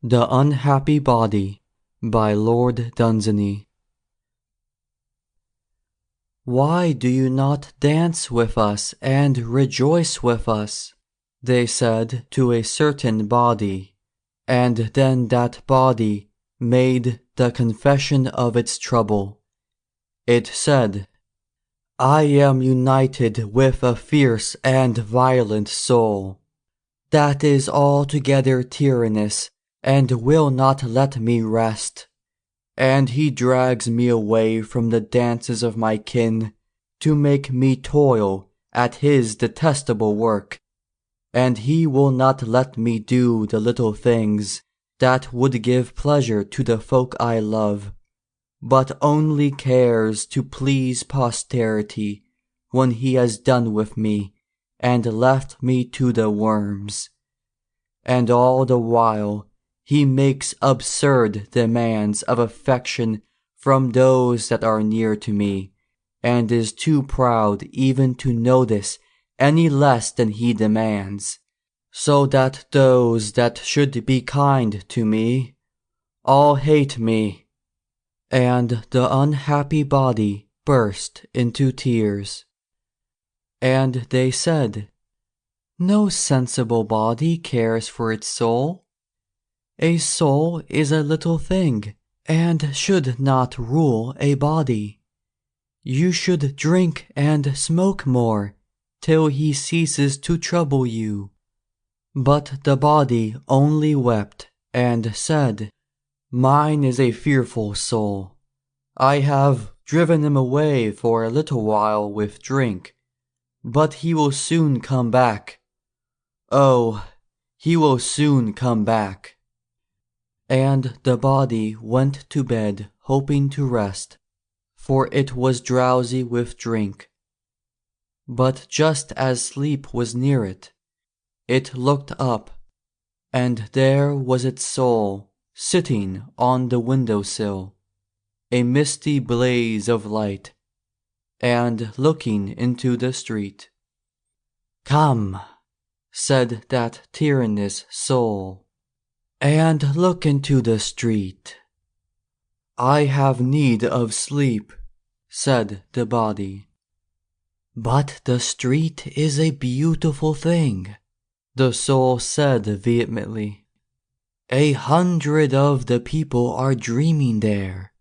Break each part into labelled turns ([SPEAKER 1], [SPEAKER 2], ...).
[SPEAKER 1] The Unhappy Body by Lord Dunsany. Why do you not dance with us and rejoice with us? They said to a certain body, and then that body made the confession of its trouble. It said, I am united with a fierce and violent soul that is altogether tyrannous and will not let me rest, and he drags me away from the dances of my kin to make me toil at his detestable work, and he will not let me do the little things that would give pleasure to the folk I love, but only cares to please posterity when he has done with me and left me to the worms. And all the while he makes absurd demands of affection from those that are near to me, and is too proud even to notice any less than he demands, so that those that should be kind to me all hate me. And the unhappy body burst into tears. And they said, No sensible body cares for its soul. A soul is a little thing, and should not rule a body. You should drink and smoke more, till he ceases to trouble you. But the body only wept, and said, Mine is a fearful soul. I have driven him away for a little while with drink, but he will soon come back. Oh, he will soon come back. And the body went to bed hoping to rest, for it was drowsy with drink. But just as sleep was near it, it looked up, and there was its soul sitting on the window-sill, a misty blaze of light, and looking into the street. Come, said that tyrannous soul, and look into the street. I have need of sleep, said the body. But the street is a beautiful thing, the soul said vehemently. 100 of the people are dreaming there.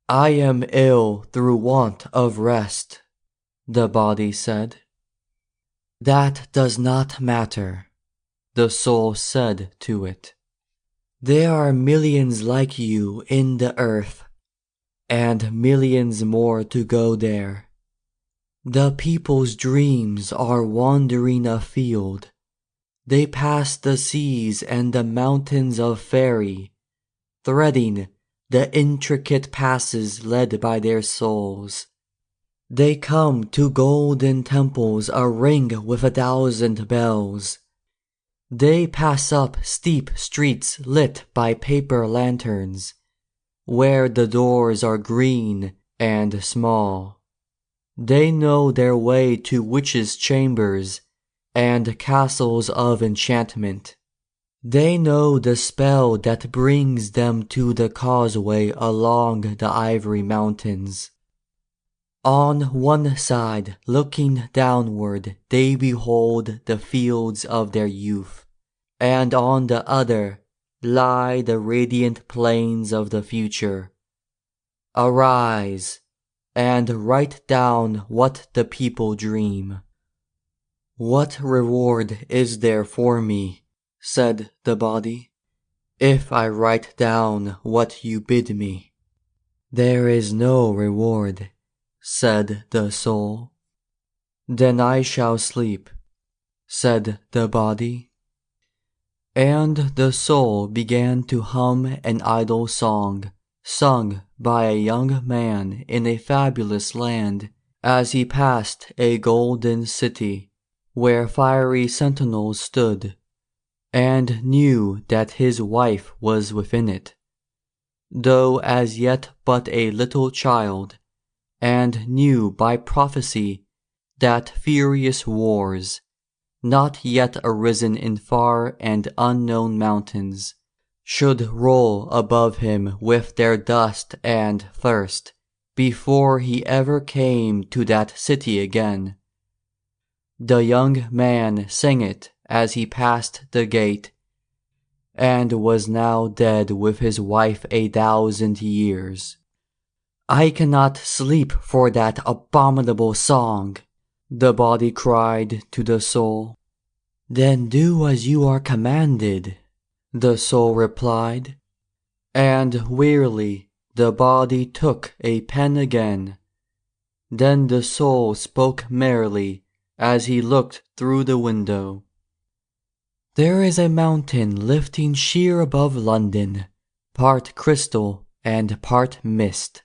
[SPEAKER 1] I am ill through want of rest, the body said. That does not matter, the soul said to it. There are millions like you in the earth, and millions more to go there. The people's dreams are wandering afield. They pass the seas and the mountains of faerie, threading the intricate passes led by their souls. They come to golden temples a-ring with 1,000 bells. They pass up steep streets lit by paper lanterns, where the doors are green and small. They know their way to witches' chambers and castles of enchantment. They know the spell that brings them to the causeway along the ivory mountains. On one side, looking downward, they behold the fields of their youth, and on the other lie the radiant plains of the future. Arise, and write down what the people dream. What reward is there for me, said the body, if I write down what you bid me? There is no reward, said the soul. Then I shall sleep, said the body. And the soul began to hum an idle song, sung by a young man in a fabulous land, as he passed a golden city, where fiery sentinels stood, and knew that his wife was within it, though as yet but a little child, and knew by prophecy that furious wars, not yet arisen in far and unknown mountains, should roll above him with their dust and thirst before he ever came to that city again. The young man sang it as he passed the gate, and was now dead with his wife 1,000 years. I cannot sleep for that abominable song, the body cried to the soul. Then do as you are commanded, the soul replied, and wearily the body took a pen again. Then the soul spoke merrily as he looked through the window. There is a mountain lifting sheer above London, part crystal and part mist.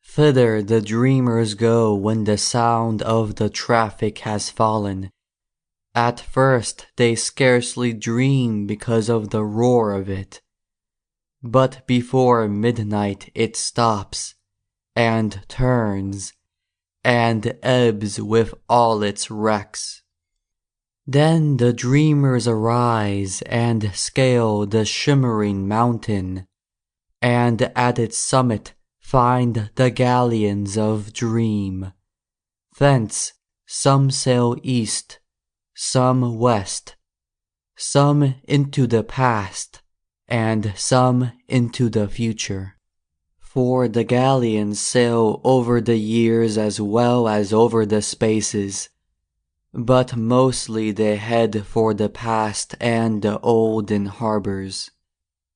[SPEAKER 1] Thither the dreamers go when the sound of the traffic has fallen. At first they scarcely dream because of the roar of it. But before midnight it stops, and turns, and ebbs with all its wrecks. Then the dreamers arise and scale the shimmering mountain, and at its summit find the galleons of dream. Thence some sail east, some west, some into the past, and some into the future. For the galleons sail over the years as well as over the spaces, but mostly they head for the past and the olden harbors.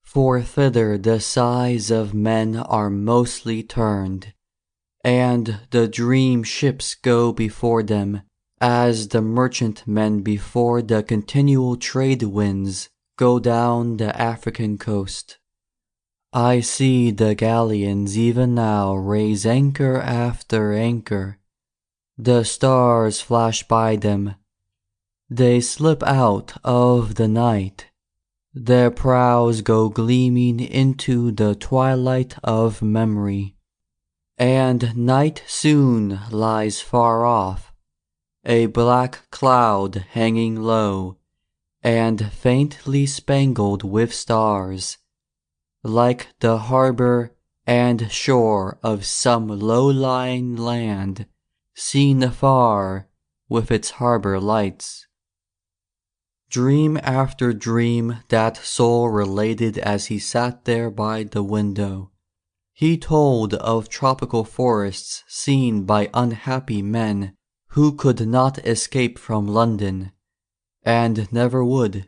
[SPEAKER 1] For thither the sighs of men are mostly turned, and the dream ships go before them, as the merchantmen before the continual trade winds go down the African coast. I see the galleons even now raise anchor after anchor. The stars flash by them. They slip out of the night. Their prows go gleaming into the twilight of memory. And night soon lies far off, a black cloud hanging low, and faintly spangled with stars, like the harbor and shore of some low-lying land, seen afar with its harbor lights. Dream after dream that soul related as he sat there by the window. He told of tropical forests seen by unhappy men who could not escape from London, and never would.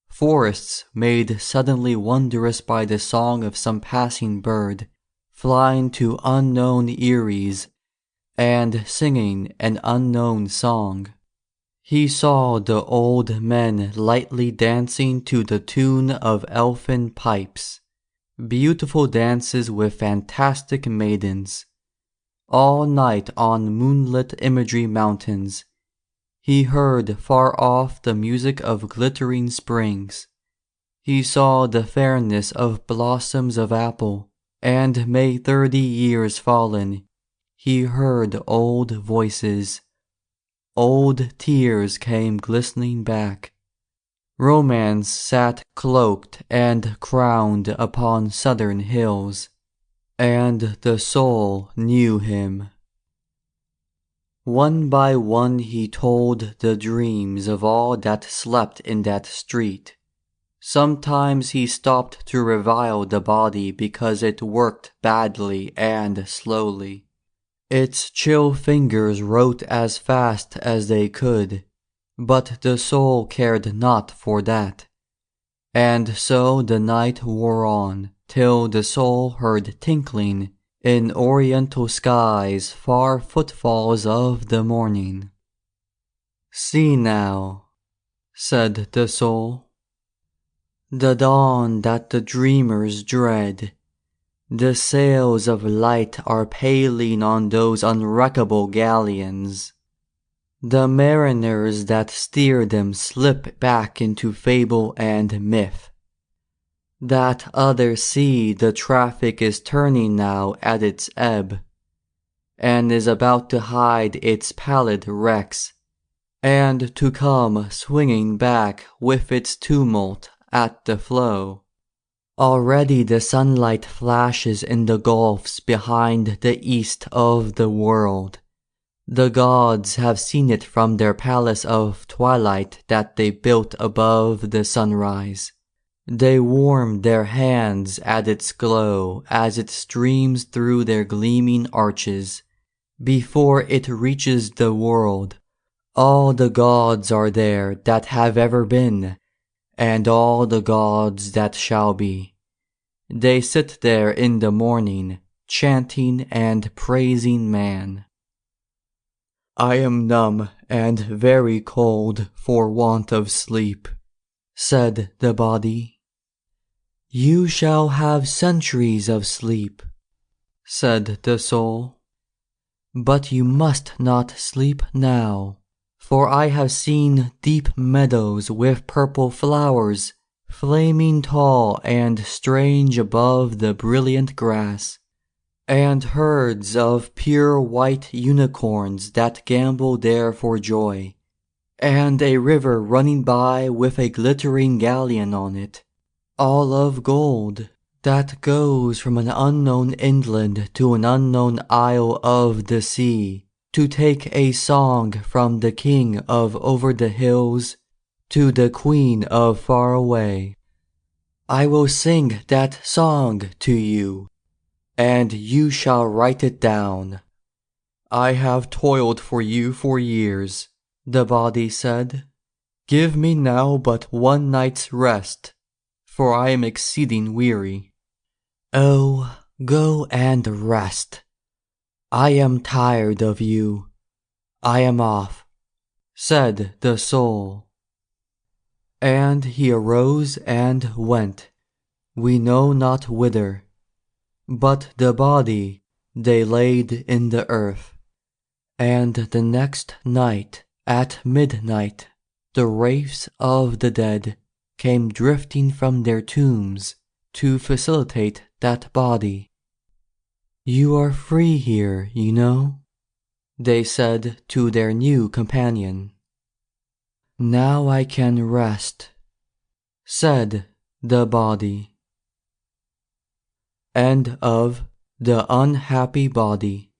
[SPEAKER 1] Forests made suddenly wondrous by the song of some passing bird, flying to unknown eyries, and singing an unknown song. He saw the old men lightly dancing to the tune of elfin pipes, beautiful dances with fantastic maidens. All night on moonlit imagery mountains, he heard far off the music of glittering springs. He saw the fairness of blossoms of apple, and may 30 years fallen, he heard old voices. Old tears came glistening back. Romance sat cloaked and crowned upon southern hills, and the soul knew him. One by one he told the dreams of all that slept in that street. Sometimes he stopped to revile the body because it worked badly and slowly. Its chill fingers wrote as fast as they could, but the soul cared not for that. And so the night wore on, till the soul heard tinkling in oriental skies far footfalls of the morning. See now, said the soul, the dawn that the dreamers dread. The sails of light are paling on those unwreckable galleons. The mariners that steer them slip back into fable and myth. That other sea the traffic is turning now at its ebb, and is about to hide its pallid wrecks, and to come swinging back with its tumult at the flow. Already the sunlight flashes in the gulfs behind the east of the world. The gods have seen it from their palace of twilight that they built above the sunrise. They warm their hands at its glow as it streams through their gleaming arches. Before it reaches the world, all the gods are there that have ever been, and all the gods that shall be. They sit there in the morning, chanting and praising man. I am numb and very cold for want of sleep, said the body. You shall have centuries of sleep, said the soul. But you must not sleep now, for I have seen deep meadows with purple flowers, flaming tall and strange above the brilliant grass, and herds of pure white unicorns that gambol there for joy, and a river running by with a glittering galleon on it, all of gold, that goes from an unknown inland to an unknown isle of the sea, to take a song from the king of over the hills to the queen of far away. I will sing that song to you, and you shall write it down. I have toiled for you for years, the body said. Give me now but one night's rest, for I am exceeding weary. Oh, go and rest. I am tired of you. I am off, said the soul. And he arose and went, we know not whither. But the body they laid in the earth. And the next night at midnight the wraiths of the dead came drifting from their tombs to facilitate that body. You are free here, you know, they said to their new companion. Now I can rest, said the body. End of The Unhappy Body.